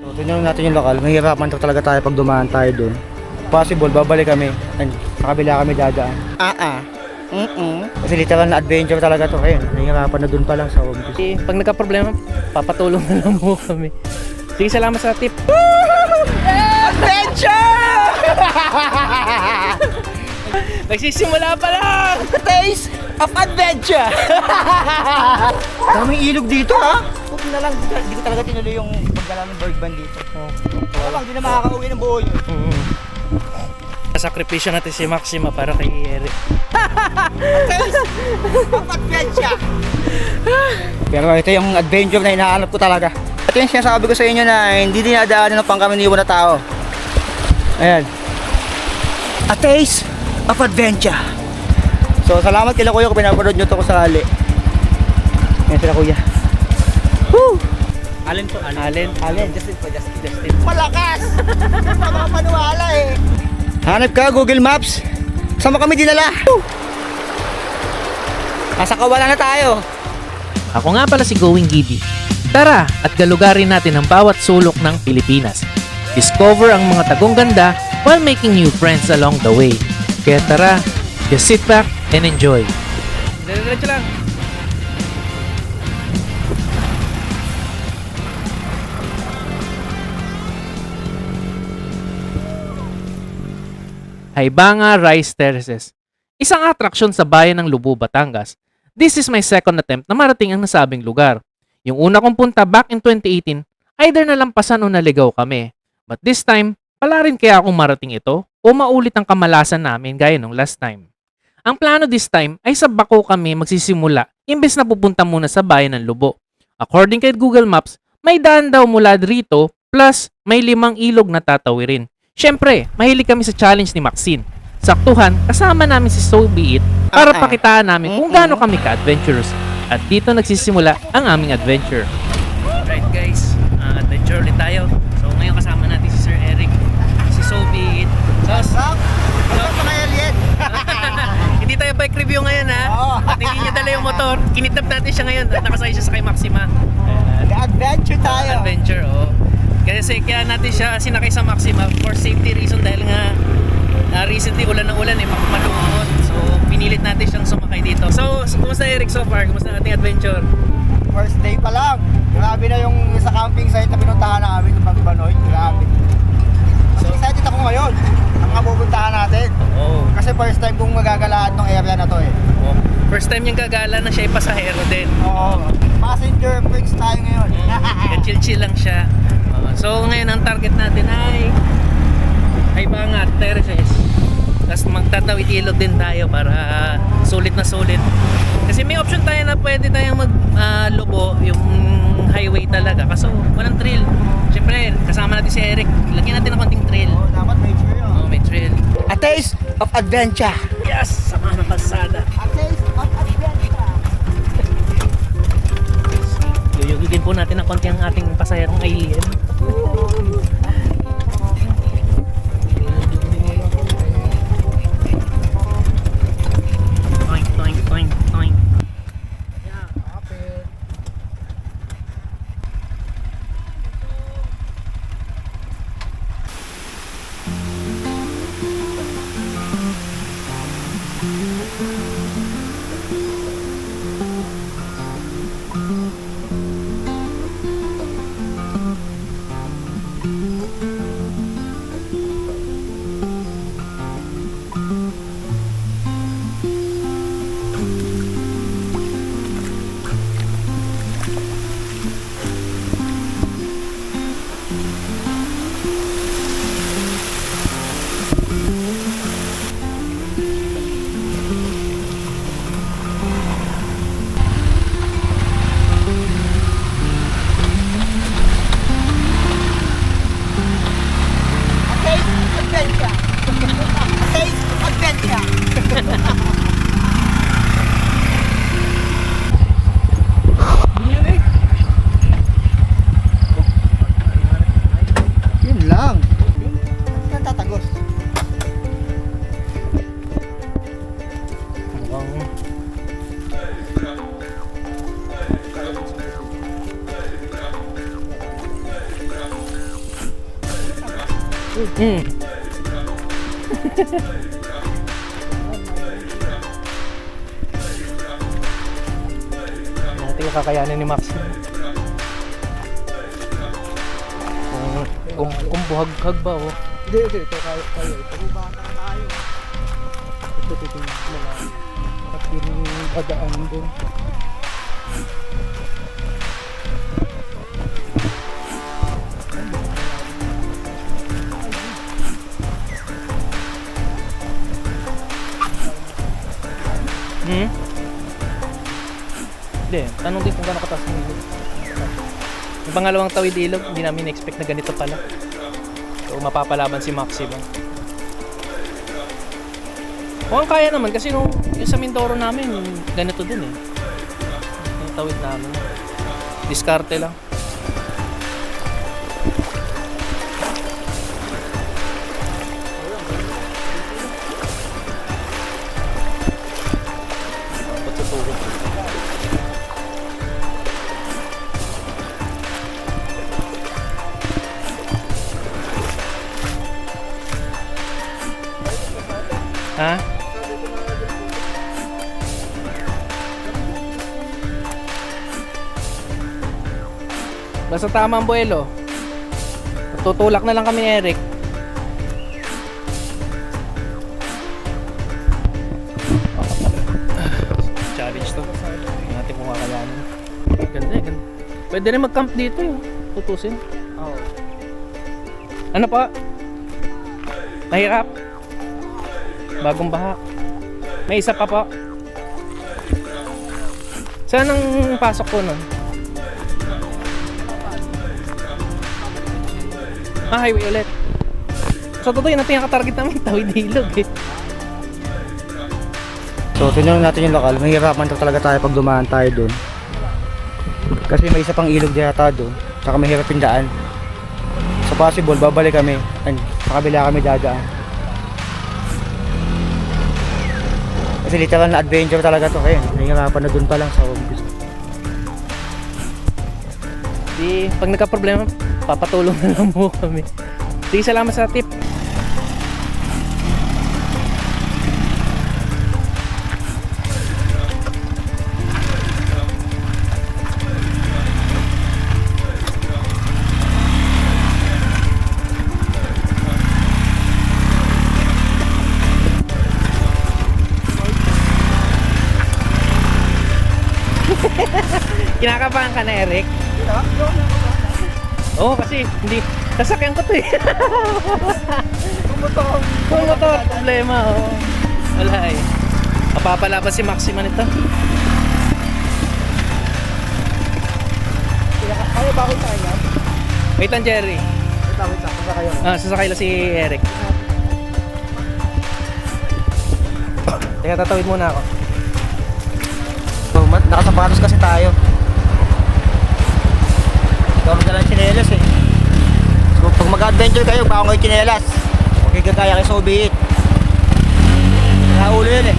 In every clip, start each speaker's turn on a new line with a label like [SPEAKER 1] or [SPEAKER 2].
[SPEAKER 1] So, tingnan natin yung lokal. Mahirapan talaga tayo pag dumaan tayo doon. Possible, babalik kami. Sa kabila kami dadaan. Kasi literal na adventure talaga to. Ayun, nahihirapan na doon pa lang sa office.
[SPEAKER 2] Pag nagka-problema, papatulong na lang po kami. Sige, salamat sa tip.
[SPEAKER 1] Adventure!
[SPEAKER 2] Nagsisimula pa lang!
[SPEAKER 1] Taste of adventure! Daming ilog dito ha? Huwag na lang, hindi ko talaga tinuloy yung pagdala ng bird band dito. Wala, hindi na makakauwi ng buo yun.
[SPEAKER 2] Sakripisyo natin si Maxima para kay Eric.
[SPEAKER 1] Taste of adventure! Pero ito yung adventure na hinahanap ko talaga. Ito yung sinasabi ko sa inyo na hindi dinadaanan ng pangkamaniwan na tao. Ayan. A taste of adventure. So salamat kila kuya kung pinapanood nyo ito ko sakali. Ayan sila kuya. Woo!
[SPEAKER 2] Alin po? Alin? Justin.
[SPEAKER 1] Malakas! Mapapaniwala eh. Hanap ka Google Maps. Saan mo kami dinala? Woo! Nasa kawalan na tayo.
[SPEAKER 3] Ako nga pala si Going Giddy. Tara at galugarin natin ang bawat sulok ng Pilipinas. Discover ang mga tagong ganda while making new friends along the way. Kaya tara, just sit back and enjoy.
[SPEAKER 2] Diretso lang.
[SPEAKER 3] Haibanga Rice Terraces. Isang atraksyon sa bayan ng Lubo, Batangas. This is my second attempt na marating ang nasabing lugar. Yung una kong punta back in 2018, either nalampasan o naligaw kami. But this time, pala rin kaya akong marating ito o maulit ang kamalasan namin gaya nung last time. Ang plano this time ay sa Bako kami magsisimula imbes na pupunta muna sa bayan ng Lubo. According kay Google Maps, may daan daw mula rito plus may 5 ilog na tatawirin. Siyempre, mahilig kami sa challenge ni Maxine. Saktuhan, kasama namin si So Be It para pakitaan namin kung gaano kami ka-adventurous. At dito nagsisimula ang aming adventure.
[SPEAKER 2] Right guys, adventure ulit tayo. So ngayon kasama natin si Sir Eric, si So Be It. Hindi tayo bike review ngayon ha. At hindi niya dala yung motor. Kinidnap natin siya ngayon at nakasakay siya sa kay Maxima.
[SPEAKER 1] Adventure tayo.
[SPEAKER 2] Adventure, oh. Kasi kaya natin siya sinakay sa Maxima for safety reason dahil nga recently ulan ng ulan eh, malumot. So pinilit natin siyang sumakay dito. So kumusta Eric so far? Kumusta ating adventure?
[SPEAKER 1] First day pa lang. Grabe na yung sa camping site na pinuntahan namin ng Magbanoy. Grabe. So excited ako ngayon ang mga pupuntahan natin.
[SPEAKER 2] Oo.
[SPEAKER 1] Kasi first time kong magagalaan ng area na to eh.
[SPEAKER 2] Oh. First time niyang gagala na siya ay pasahero din.
[SPEAKER 1] Oo. Passenger freaks tayo ngayon.
[SPEAKER 2] Chill-chill lang siya. So ngayon ang target natin ay Haibanga Terraces. Tapos magtatawid ilog din tayo para sulit na sulit. Kasi may option tayo na pwede tayong maglubo yung highway talaga. Kaso walang trail. Siyempre kasama natin si Eric. Lagyan natin ng konting trail.
[SPEAKER 1] Oo, dapat may trail.
[SPEAKER 2] Oh, may trail.
[SPEAKER 1] A taste of adventure.
[SPEAKER 2] Yes! Sama ng kalsada.
[SPEAKER 1] A taste of adventure.
[SPEAKER 2] Yuyugin po natin ng konti ang ating pasahirong alien. Toink, toink, toink, toink. Hmm. Natin yung kakayanin ni Maxim. Kung buhaghag ba, oh.
[SPEAKER 1] Hindi, ito kayo. Bubata tayo. Ito, at yung padaan doon.
[SPEAKER 2] Hmm? Hindi, tanong din kung gaano kataas ng ilog. Yung pangalawang tawid ilog, hindi namin expect na ganito pala. So, mapapalaban si Maxima. Mukhang kaya naman kasi yung sa Mindoro namin, ganito din eh. Yung tawid namin. Diskarte lang. Pagtutuhin. Ha? Basta tama ang buwelo. Tutulak na lang kami ni Eric. Challenge to. Tingnan natin kung kakayanin. Ganda eh. Ganda. Pwede rin mag-camp dito eh. Tutusin.
[SPEAKER 1] Oo.
[SPEAKER 2] Ano pa? Mahirap. Bagong baha. May isa pa po. Saan ang pasok ko nun? Ah, highway ulit. So, totoo yun natin yung katarget namin. Tawid ilog eh.
[SPEAKER 1] So, tinanong natin yung lokal. Mahirapan talaga tayo pag dumaan tayo doon. Kasi may isa pang ilog yata doon. Tsaka mahirap yung daan. So, possible, babalik kami. Sa kabila kami dadaan. Kasi literal na adventure talaga to. Kaya nahihirapan na doon pa lang sa umpisa.
[SPEAKER 2] Di, pag nagka-problema, papatulong na lang po kami. Sige, salamat sa tip. Kinakabahan ka na, Eric? Oo, kasi hindi. Sasakyan ko to eh. Kung motor, problema. Oo. Wala eh. Mapapalaban si Maxima nito.
[SPEAKER 1] Kaya ba ako tayo?
[SPEAKER 2] Wait lang, Jerry.
[SPEAKER 1] Wait lang, kasa kayo.
[SPEAKER 2] Sasakay lang si Eric. Teka, tatawid muna ako.
[SPEAKER 1] Nakasapatos kasi tayo. Ikaw magdala ng tsinelas eh. So, pag mag-adventure kayo, baka kayo tsinelas. Okay, kagaya kayo sa ubiit. Nakaulo yun eh.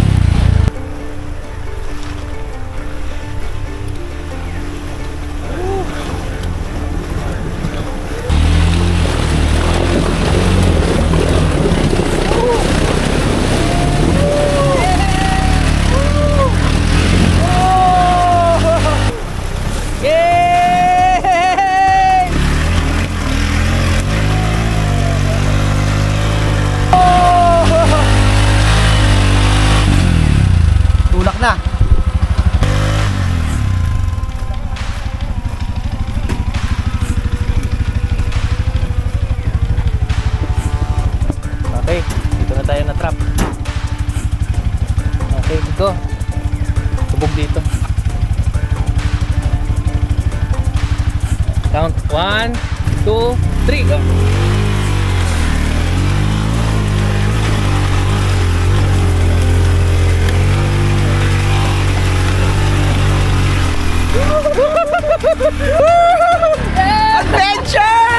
[SPEAKER 1] Na.
[SPEAKER 2] Okay, dito na tayo na trap. Okay, go. Tubog dito. Count 1, 2, 3, go.
[SPEAKER 1] Adventure!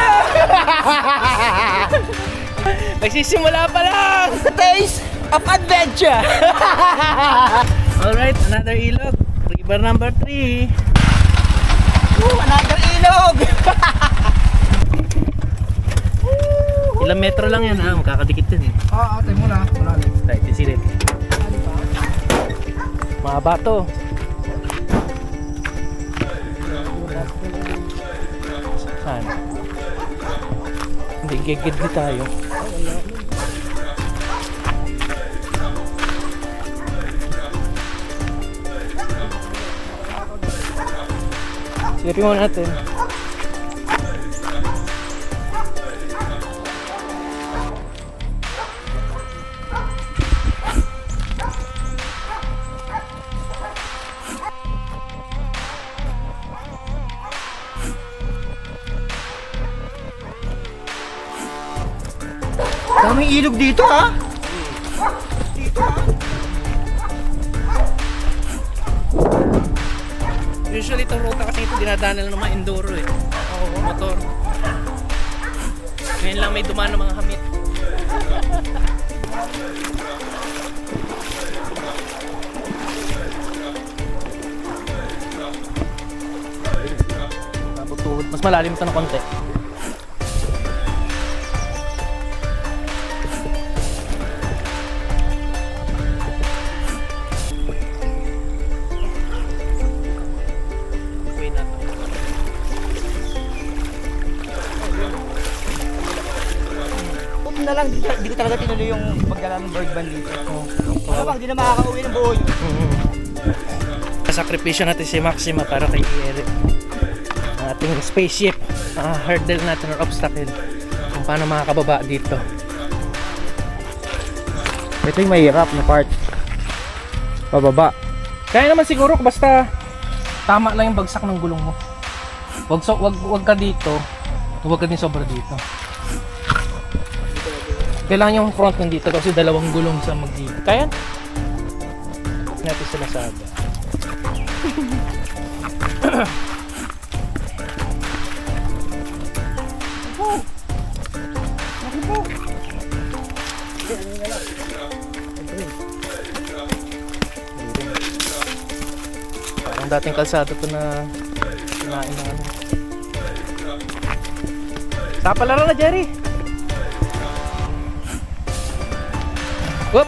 [SPEAKER 2] Nagsisimula pa lang!
[SPEAKER 1] Taste of adventure!
[SPEAKER 2] Alright, another ilog. River number 3.
[SPEAKER 1] Another ilog!
[SPEAKER 2] Ilang metro lang yan ha, magkakadikit yun eh.
[SPEAKER 1] Ate mo na. Malalim.
[SPEAKER 2] Right, isilit. Mahaba to. Saan? Hindi, gigid di tayo. Silipin mo natin.
[SPEAKER 1] Daming ilog dito ha.
[SPEAKER 2] Usually itong ruta kasi ito dinadaanan ng mga enduro eh. Motor. Ngayon lang may dumaan ng mga hamit. Tuhod. Mas malalim ito ng konti.
[SPEAKER 1] Na lang, di ko talaga tinuloy yung pagdala ng bird band dito. Ano bang, di na makakauwi ng buo yun.
[SPEAKER 2] Sakripisyo natin si Maxima para kay Eric. Ang ating spaceship, hurdle natin or obstacle kung paano makakababa dito.
[SPEAKER 1] Ito yung mahirap na part. Pababa.
[SPEAKER 2] Kaya naman siguro basta tama lang yung bagsak ng gulong mo. Wag ka dito, wag ka din sobra dito. Kailangan yung front nandito kasi dalawang gulong sa magdito. Kaya? Natin sila sabi. Parang dating kalsado to na kinain na ano. Tapalaro na, Jerry! Whoop!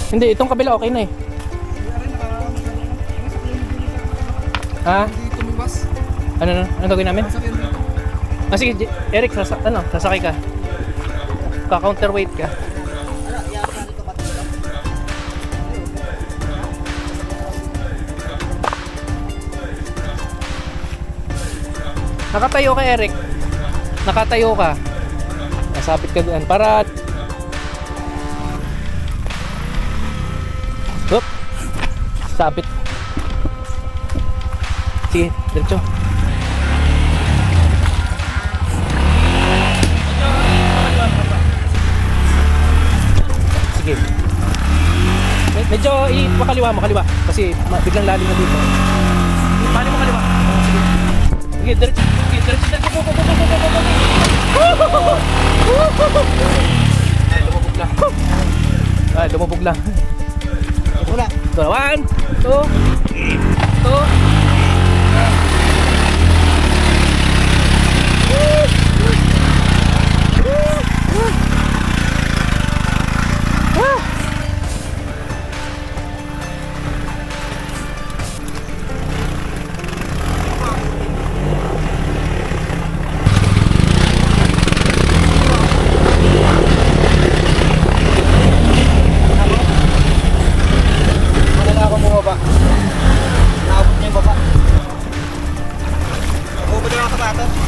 [SPEAKER 2] Hindi, itong kabila okay na eh. Ha? Ano na? Ano gawin namin? Sige, Eric, sasakay ka. Ka-counterweight ka. Nakatayo ka, Eric. Nakatayo ka. Nasapit ka doon para Hop. Sapit. Sige, diretso. Sige. Medyo makaliwa mo, kaliwa. Kasi biglang lalim na dito. Paano mo kaliwa? Sige. Sige, diretso. Sige, diretso. Ay, lumubog lang.
[SPEAKER 1] Wala.
[SPEAKER 2] 1, 2, 2.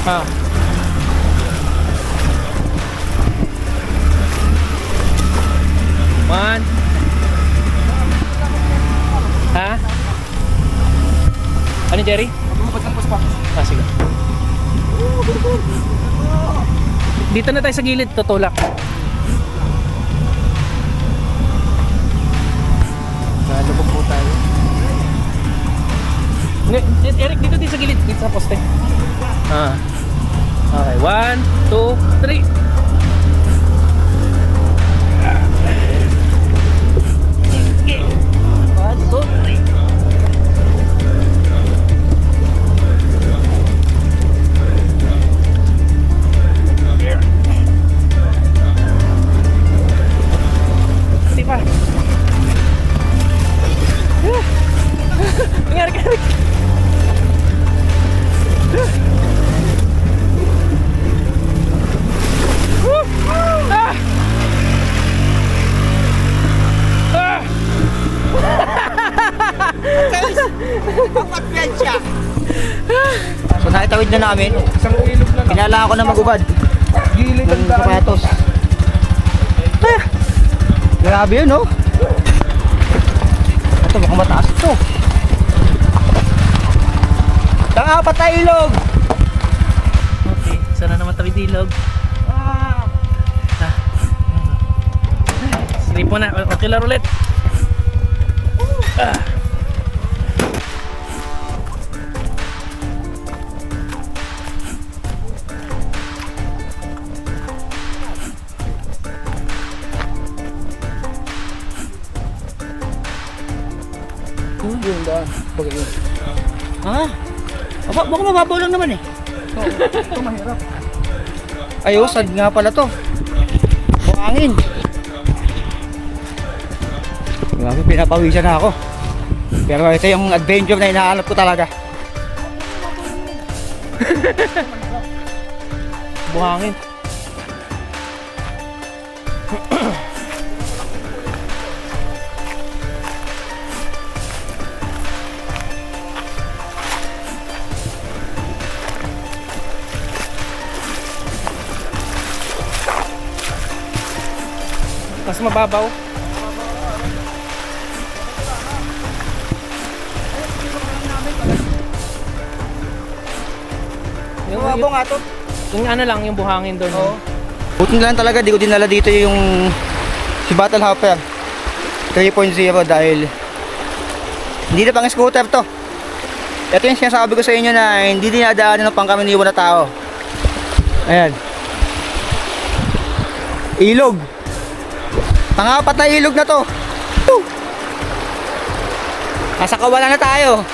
[SPEAKER 2] Ha. One. Ha? Ano, Jerry? Sige. Dito na tayo sa gilid, tutulak. Nalubog po tayo. Eric, dito din sa gilid, dito sa poste. Okay, 1, 2, 3.
[SPEAKER 1] tatawid na namin.
[SPEAKER 4] Isang ilog na lang.
[SPEAKER 1] Kailangan ko na magubad
[SPEAKER 4] Gilid ang
[SPEAKER 1] ng
[SPEAKER 4] daan.
[SPEAKER 1] sapatos. Ah, grabe yun, no? Ito, baka mataas to. Tang-apat na ilog!
[SPEAKER 2] Okay, sana naman tawid ilog.
[SPEAKER 1] Ah,
[SPEAKER 2] Slip mo na, okay lang ulit. Ah.
[SPEAKER 4] Yung daan. Bagay yun.
[SPEAKER 1] ah. Aba, baka mababaw lang naman eh.
[SPEAKER 4] Ito mahirap.
[SPEAKER 1] Ay, oh, sad nga pala to. Buhangin. Grabe, pinapawisan na ako. Pero ito yung adventure na hinahanap ko talaga.
[SPEAKER 2] Buhangin. Mas mababaw. Yung,
[SPEAKER 1] Mababaw nga to.
[SPEAKER 2] yung ano lang, yung buhangin doon.
[SPEAKER 1] Oo. Buti na lang talaga, di ko dinala dito yung si Battle Hopper 3.0 dahil hindi na pang scooter to. Ito yung sinasabi ko sa inyo na hindi dinadaanan ng pangkamaniwan na tao. Ayan. Ilog. Pangapat na ilog na to. Woo! Nasa kawalan na tayo.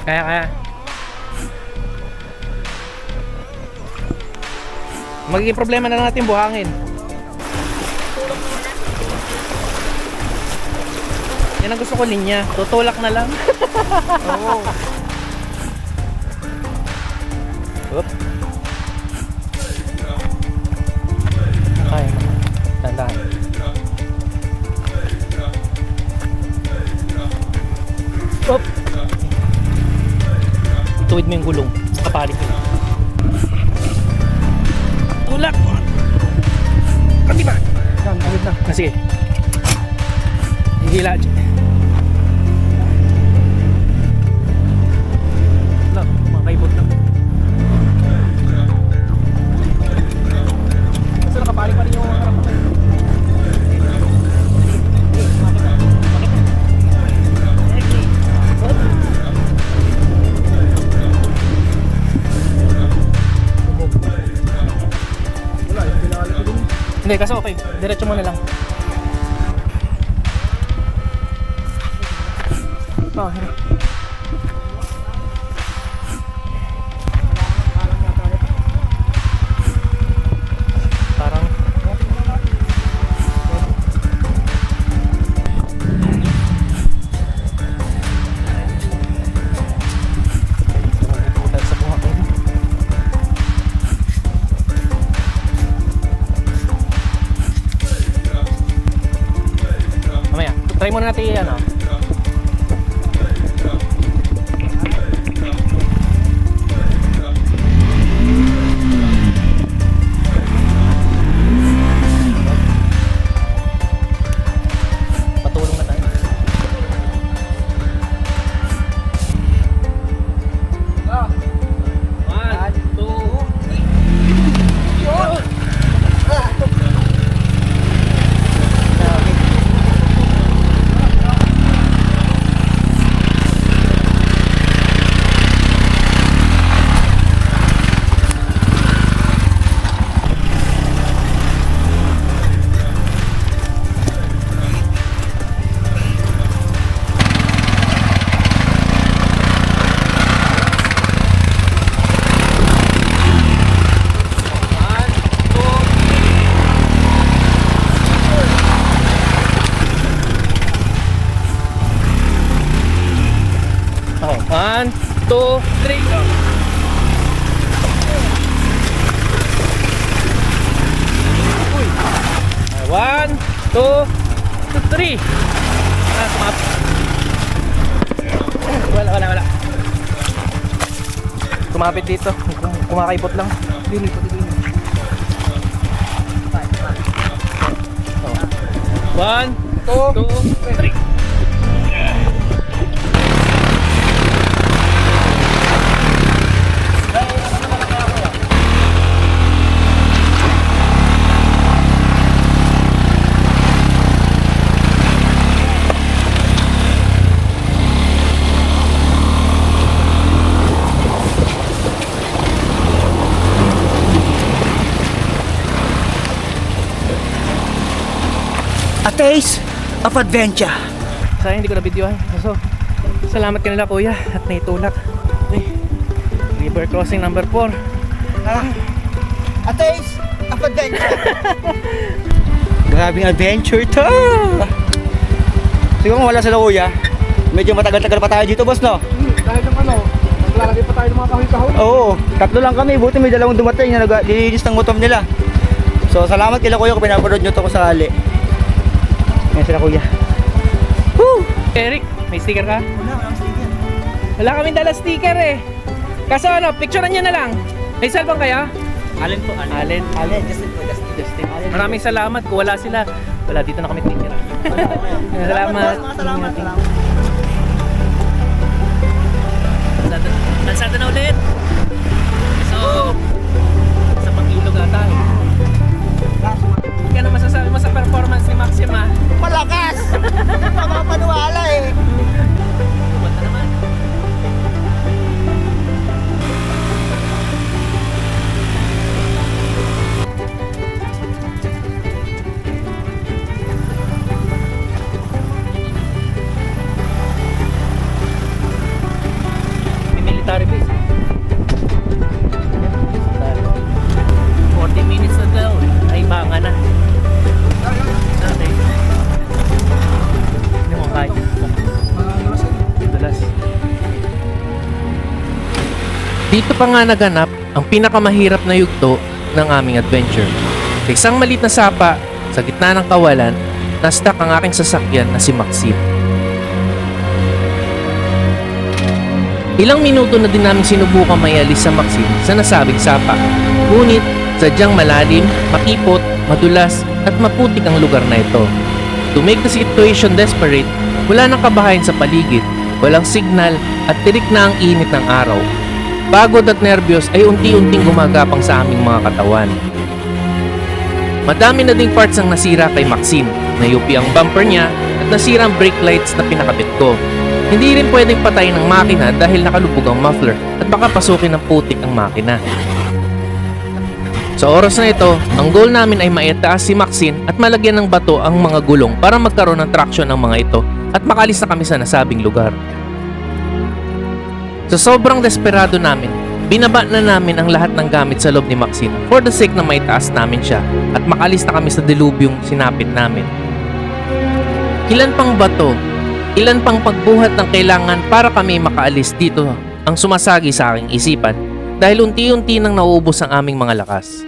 [SPEAKER 2] Kaya. Magiging problema na lang natin buhangin. Yan ang gusto ko linya. Tutulak na lang.
[SPEAKER 1] Oo.
[SPEAKER 2] Oop. Ay, tandaan. Oop. Tuwid mo yung gulong. Kapalit mo. Tulak! Kanti ba?
[SPEAKER 4] Yan, tawid na.
[SPEAKER 2] Sige. Hihila dyan. Wala, makaibot na.
[SPEAKER 4] Kasi nakabalik pa rin yung harap ko. Wala, yung pinakali ko dun.
[SPEAKER 2] Hindi, kasi okay. Diretso mo na lang. Oh, hirap. Parang putal sa buhangin. Mamaya, try muna natin yan, oh. Patulong na tayo. One, two, oh, one, 2, 3, go! 1, 2, 3. Wala. Kumapit dito. Kumakaipot lang.
[SPEAKER 4] Dili, pati dili.
[SPEAKER 2] 1, 2, 3.
[SPEAKER 1] A taste of adventure.
[SPEAKER 2] Sayang hindi ko na videohan. So, salamat kanila kuya at naitulak. Okay. River crossing number 4.
[SPEAKER 1] A taste of adventure. Grabing adventure to. Siguro kung wala sila kuya, medyo matagal-tagal pa tayo dito, boss, no?
[SPEAKER 4] Dahil ng ano, naglalagay pa tayo ng mga kahoy-kahoy.
[SPEAKER 1] Oo, tatlo lang kami. Buti may dalawang dumating na nililinis ng gutom nila. So, salamat kila kuya kung pinapanood nyo to kung sakali. Yan sila kuya. Woo!
[SPEAKER 2] Eric, may sticker ka?
[SPEAKER 1] Wala sticker.
[SPEAKER 2] Wala kaming dala sticker eh. Kaso ano, picturean nyo na lang. May cellphone kaya?
[SPEAKER 1] Alin po,
[SPEAKER 2] Alin.
[SPEAKER 1] Alin, Justin po, Justin.
[SPEAKER 2] Justin. Maraming salamat. Kung wala sila, wala dito na kami titira. Salamat.
[SPEAKER 1] Salamat.
[SPEAKER 2] Kalsada na ulit. So, sa Pag-ilog ata eh. Ano masasabi mo sa performance ni Maxima?
[SPEAKER 1] Malakas! Mapapaniwala eh.
[SPEAKER 2] Kumanta naman. May military base. 40 minutes na daw. Ay, banga na. Okay. Hindi mo kaya. Dulas.
[SPEAKER 3] Dito pa nga naganap ang pinakamahirap na yugto ng aming adventure. Sa isang maliit na sapa, sa gitna ng kawalan, na-stuck ang aking sasakyan na si Maxine. Ilang minuto na din namin sinubukang maialis sa Maxine sa nasabing sapa. Ngunit, sadyang malalim, makipot, madulas, at maputik ang lugar na ito. To make the situation desperate, wala nang kabahayan sa paligid, walang signal, at tirik na ang init ng araw. Pagod at nervyos ay unti-unting gumagapang sa aming mga katawan. Madami na ding parts ang nasira kay Maxine. Nayupi ang bumper niya at nasira ang brake lights na pinakabit ko. Hindi rin pwedeng patayin ang makina dahil nakalubog ang muffler at baka pasukin ng putik ang makina. Sa oras na ito, ang goal namin ay maitaas si Maxine at malagyan ng bato ang mga gulong para magkaroon ng traction ng mga ito at makalis na kami sa nasabing lugar. Sa sobrang desperado namin, binaba na namin ang lahat ng gamit sa loob ni Maxine for the sake na maitaas namin siya at makalis na kami sa dilubyong sinapit namin. Ilan pang bato, ilan pang pagbuhat ng kailangan para kami makaalis dito ang sumasagi sa aking isipan dahil unti-unti nang nauubos ang aming mga lakas.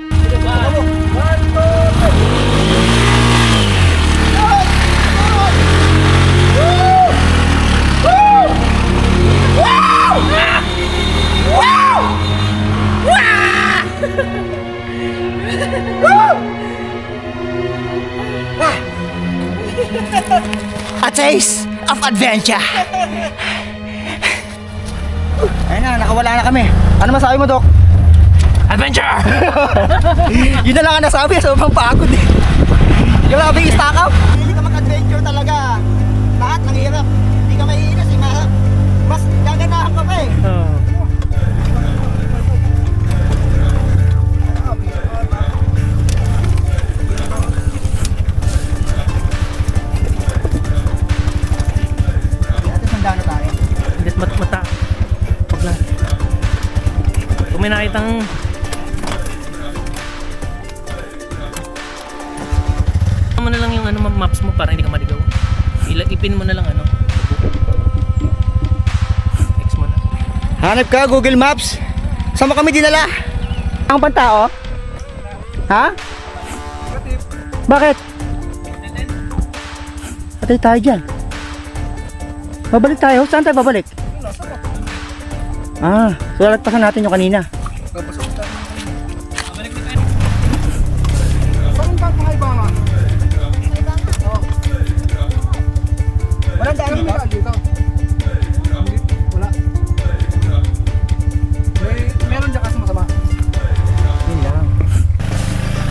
[SPEAKER 1] A taste of adventure. Ayun na, nakawala na kami. Ano masabi mo, Dok?
[SPEAKER 2] Adventure!
[SPEAKER 1] Yun na lang ang nasabi, sobrang pagod eh. Yung labing stack up. Hindi ka mag-adventure talaga. Lahat ng hirap. Hindi ka maiinis eh. Mas gaganahan ka pa eh. Sandano tayo.
[SPEAKER 2] Hindi mata. Wag lang. Kung may nakitang mo na lang yung ano, maps mo para hindi ka maligaw. Ipin mo na lang ano. X mo na.
[SPEAKER 1] Hanap ka, Google Maps. Saan mo kami dinala? Ang pantao? Ha? Bakit? Patay tayo dyan. Babalik tayo? Saan tayo babalik? Ah, so lalagpasan natin yung kanina.
[SPEAKER 4] Saan ba ang Haybangan?
[SPEAKER 1] Walang daan
[SPEAKER 4] Ano
[SPEAKER 1] dito?
[SPEAKER 4] ba dito? Wala. Meron dyan kasi masama.
[SPEAKER 1] Yun lang.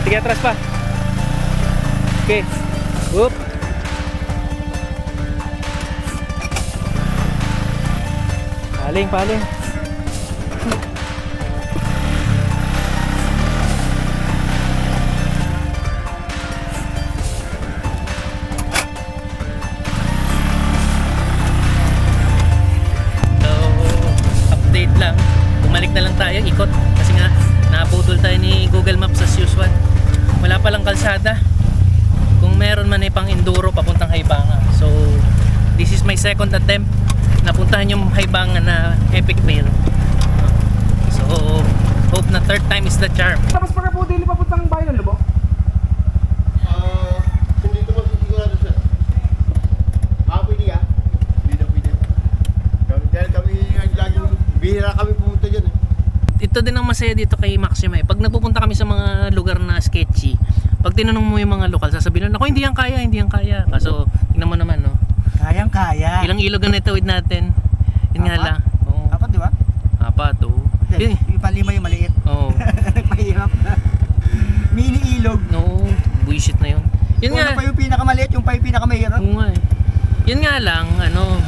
[SPEAKER 2] Sige, atras pa. Okay. Whoop. Paling, paling. So, update lang. Bumalik na lang tayo, ikot. Kasi nga, naputol tayo ni Google Maps as usual. Wala palang kalsada. Kung meron man ay pang enduro papuntang Haybanga. So, this is my second attempt na puntahan yung Haybanga na epic fail. So, hope na third time is the charm.
[SPEAKER 4] Tapos pagka po dili papuntang bayan ng Lubok.
[SPEAKER 5] Hindi ko masigurado sir. Pwede ka? Hindi na pwede. Dahil kami laging bihira kami pumunta dyan eh.
[SPEAKER 2] Ito din ang masaya dito kay Maxima eh. Pag nagpupunta kami sa mga lugar na sketchy, pag tinanong mo yung mga lokal, sasabihin nila, ako hindi yan kaya, hindi yan kaya. Kaso, tingnan mo naman, no?
[SPEAKER 1] Kayang kaya.
[SPEAKER 2] Ilang ilog ang natawid natin. Yun nga
[SPEAKER 1] Apat?
[SPEAKER 2] lang. Oo.
[SPEAKER 1] Apat, di ba?
[SPEAKER 2] Apat, oo. Yun eh.
[SPEAKER 1] Yung palima yung maliit.
[SPEAKER 2] Oo.
[SPEAKER 1] Mahirap na. Mini ilog.
[SPEAKER 2] No, buisit na yun. Yun
[SPEAKER 1] Una
[SPEAKER 2] nga.
[SPEAKER 1] pa yung pinakamaliit, yung pa yung pinakamahirap.
[SPEAKER 2] Oo nga eh. Yun nga lang, ano,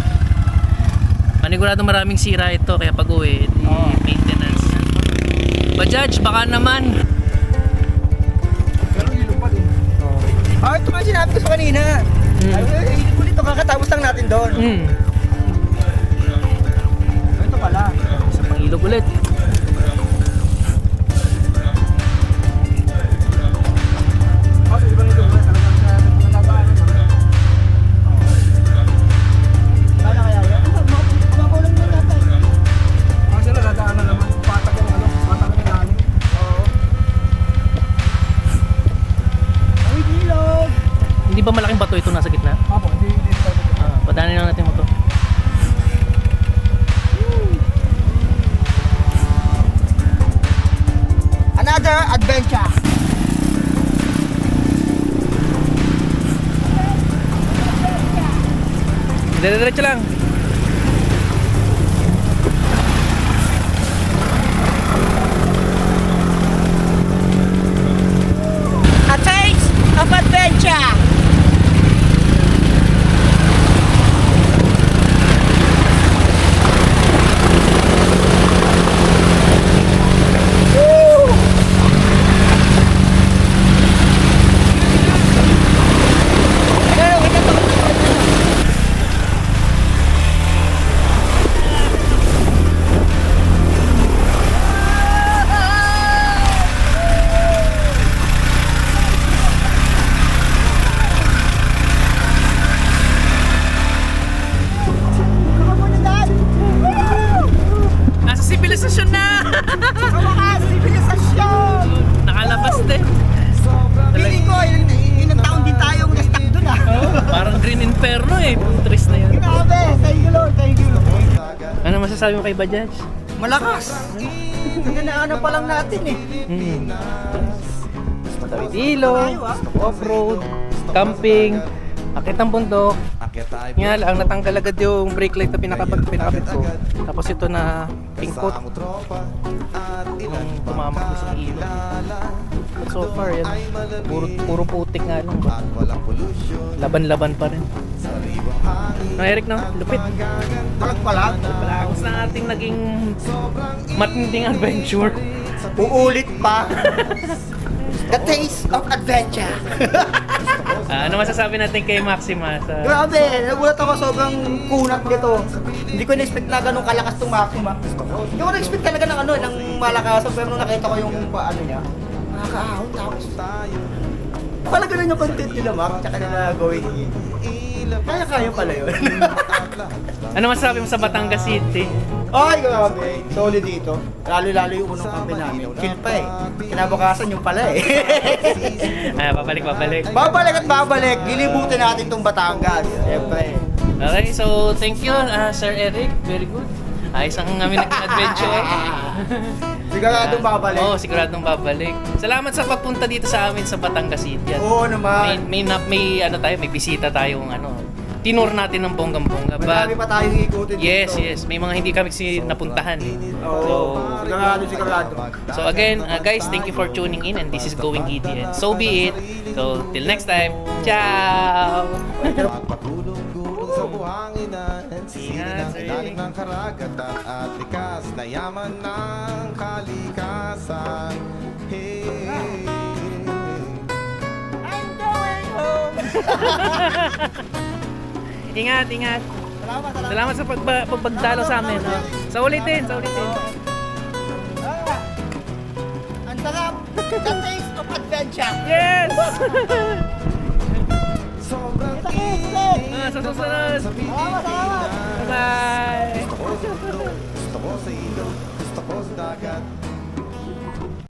[SPEAKER 2] panigurado maraming sira ito, kaya pag uwi, di
[SPEAKER 1] Oo.
[SPEAKER 2] maintenance. Bajaj, baka naman.
[SPEAKER 4] Pero ilog pa din.
[SPEAKER 1] Ah, ito nga sinabi ko sa kanina. Ay, ulit ito, kakatapos lang natin doon.
[SPEAKER 2] Hmm.
[SPEAKER 1] Ito pala.
[SPEAKER 2] Isa pang ilog ulit.
[SPEAKER 4] Kasi ibang ilog na talagang natataano na.
[SPEAKER 1] Kaya kaya yan. Makulang mo natin.
[SPEAKER 4] Kasi nadadaanan naman. Patak yung ano, patak yung lalim.
[SPEAKER 1] Oo. Ay, ilog.
[SPEAKER 2] Hindi ba malaking bato ito nasa gitna?
[SPEAKER 4] Apo, hindi tayo dito.
[SPEAKER 2] Padanin lang natin mo to.
[SPEAKER 1] Another adventure.
[SPEAKER 2] Dire-diretso lang.
[SPEAKER 1] A taste of adventure.
[SPEAKER 2] Nasa sibilisasyon na!
[SPEAKER 1] Kawakas, sibilisasyon.
[SPEAKER 2] Nakalabas din.
[SPEAKER 1] Feeling ko, ilang taon din tayong na-stuck dun ah.
[SPEAKER 2] Parang Green Inferno eh. Puntris na yun.
[SPEAKER 1] Grabe, thank you Lord, thank you.
[SPEAKER 2] Ano masasabi mo kay Bajaj?
[SPEAKER 1] Malakas. Ganaano pa lang natin eh.
[SPEAKER 2] Tawid ilog, off-road, camping, akit ng bundok. Nga lang, natanggal agad yung brake light na pinakabit ko. Tapos ito na pingkot. Yung tumamak ko sa ilog. But so far, yan. Puro putik nga lang. Laban-laban pa rin. No, Eric, no? Lupit.
[SPEAKER 1] Palag-palag.
[SPEAKER 2] Tapos na ating naging matinding adventure.
[SPEAKER 1] Uulit pa. The taste of adventure.
[SPEAKER 2] Ano masasabi natin kay Maxima? Sa...
[SPEAKER 1] Grabe, nagulat ako sobrang kunat nito. Hindi ko na-expect na ganun kalakas itong Maxima. Hindi ko na-expect talaga ng ng malakas. Pero nung nakita ko yung paano niya, nakakaahon tapos. Pala ganun yung content nila, Mac, tsaka nila going in. Kaya pala yun.
[SPEAKER 2] Ano masasabi mo sa Batangas City?
[SPEAKER 1] Ay, grabe. Solid dito. Lalo-lalo yung unang kampi namin. Chill pa eh. Kinabukasan yung pala eh.
[SPEAKER 2] Ay, babalik.
[SPEAKER 1] Babalik at babalik. Lilibutin natin tong Batangas. Siyempre.
[SPEAKER 2] Okay, so thank you, Sir Eric. Very good. Isang aming nag-adventure.
[SPEAKER 1] Siguradong babalik.
[SPEAKER 2] Oo, siguradong babalik. Salamat sa pagpunta dito sa amin sa Batangas City. At
[SPEAKER 1] Oo naman.
[SPEAKER 2] may ano tayo, may bisita tayong ano. Tinur natin ng bonggang-bongga.
[SPEAKER 1] Marami pa tayong ikutin
[SPEAKER 2] Yes,
[SPEAKER 1] dito.
[SPEAKER 2] yes. May mga hindi kami napuntahan eh.
[SPEAKER 1] Oo. Sigurado.
[SPEAKER 2] So again, guys, thank you for tuning in and this is Going Giddy and so be it. So till next time, ciao!
[SPEAKER 6] Pagpatulong-gulong sa buhanginan, silid ng
[SPEAKER 2] sir.
[SPEAKER 6] ilalim ng karagatan at likas na yaman ng kalikasan. Hey.
[SPEAKER 2] Ingat. Salamat sa pagdalo sa amin. No? Sa ulitin.
[SPEAKER 1] Ang sarap. The taste of adventure.
[SPEAKER 2] Yes!
[SPEAKER 6] Sobrang
[SPEAKER 2] Sa susunod. Bye-bye!
[SPEAKER 6] gusto ko sa ilog, gusto ko sa dagat.